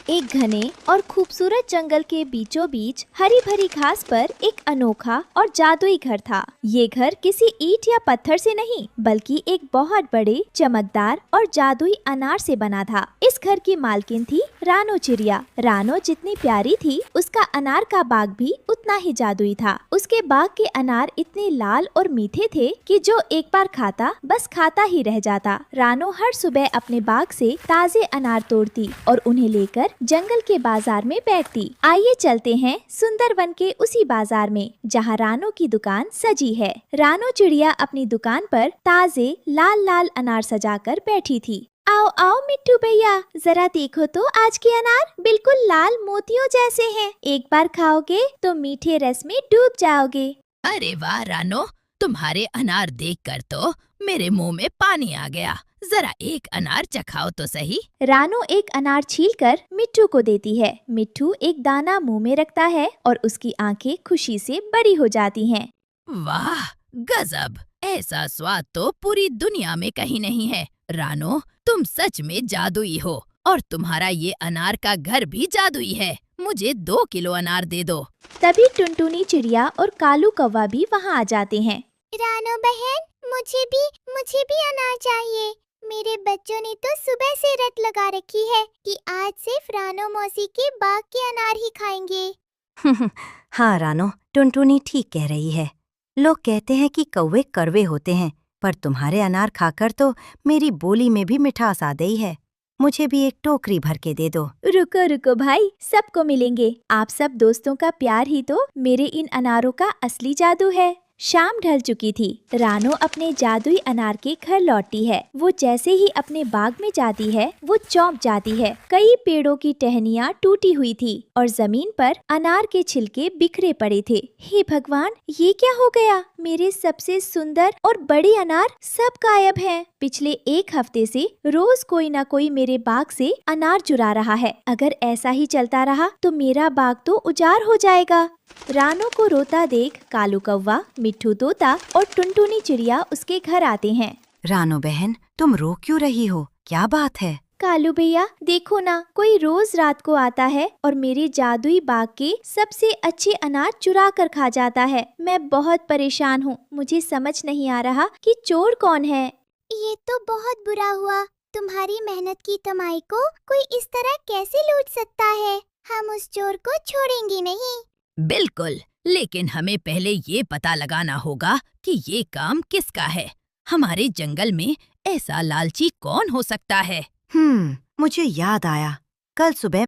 एक घने और खूबसूरत जंगल के बीचों बीच हरी भरी घास पर एक अनोखा और जादुई घर था। ये घर किसी ईंट या पत्थर से नहीं बल्कि एक बहुत बड़े, चमकदार और जादुई अनार से बना था। इस घर की मालकिन थी रानो चिड़िया। रानो जितनी प्यारी थी, उसका अनार का बाग भी उतना ही जादुई था। उसके बाग के अनार इतने लाल और मीठे थे कि जो एक बार खाता बस खाता ही रह जाता। रानो हर सुबह अपने बाग से ताजे अनार तोड़ती और उन्हें लेकर जंगल के बाजार में बैठती। आइए चलते हैं सुंदरवन के उसी बाजार में जहाँ रानो की दुकान सजी है। रानो चिड़िया अपनी दुकान पर ताजे लाल लाल अनार सजाकर बैठी थी। आओ आओ मिट्टू भैया, जरा देखो तो आज के अनार बिल्कुल लाल मोतियों जैसे हैं। एक बार खाओगे तो मीठे रस में डूब जाओगे। अरे वाह रानो, तुम्हारे अनार देखकर तो मेरे मुंह में पानी आ गया। जरा एक अनार चखाओ तो सही। रानो एक अनार छीलकर मिट्टू को देती है। मिट्टू एक दाना मुंह में रखता है और उसकी आंखें खुशी से बड़ी हो जाती हैं। वाह गजब, ऐसा स्वाद तो पूरी दुनिया में कहीं नहीं है। रानो, तुम सच में जादुई हो और तुम्हारा ये अनार का घर भी जादुई है। मुझे 2 किलो अनार दे दो। तभी टुनटुनी चिड़िया और कालू कौवा भी वहाँ आ जाते हैं। रानो बहन, मुझे भी अनार चाहिए। मेरे बच्चों ने तो सुबह से रट लगा रखी है कि आज सिर्फ रानो मौसी के बाग के अनार ही खाएंगे। हाँ रानो, टुनटुनी ठीक कह रही है। लोग कहते हैं कि कौवे कड़वे होते हैं, पर तुम्हारे अनार खाकर तो मेरी बोली में भी मिठास आ गई है। मुझे भी एक टोकरी भर के दे दो। रुको रुको भाई, सबको मिलेंगे। आप सब दोस्तों का प्यार ही तो मेरे इन अनारों का असली जादू है। शाम ढल चुकी थी। रानो अपने जादुई अनार के घर लौटती है। वो जैसे ही अपने बाग में जाती है, वो चौंक जाती है। कई पेड़ों की टहनियाँ टूटी हुई थी और जमीन पर अनार के छिलके बिखरे पड़े थे। हे भगवान, ये क्या हो गया? मेरे सबसे सुंदर और बड़े अनार सब गायब हैं। पिछले 1 हफ्ते से रोज कोई ना कोई मेरे बाग से अनार चुरा रहा है। अगर ऐसा ही चलता रहा तो मेरा बाग तो उजाड़ हो जाएगा। रानो को रोता देख कालू कौवा, मिट्ठू तोता और टुनटुनी चिड़िया उसके घर आते हैं। रानो बहन, तुम रो क्यों रही हो? क्या बात है? कालू भैया, देखो ना, कोई रोज रात को आता है और मेरे जादुई बाग के सबसे अच्छे अनार चुरा कर खा जाता है। मैं बहुत परेशान हूँ। मुझे समझ नहीं आ रहा कि चोर कौन है। ये तो बहुत बुरा हुआ। तुम्हारी मेहनत की कमाई को कोई इस तरह कैसे लूट सकता है? हम उस चोर को छोड़ेंगे नहीं। बिल्कुल, लेकिन हमें पहले ये पता लगाना होगा कि ये काम किसका है। हमारे जंगल में ऐसा लालची कौन हो सकता है? मुझे याद आया। कल सुबह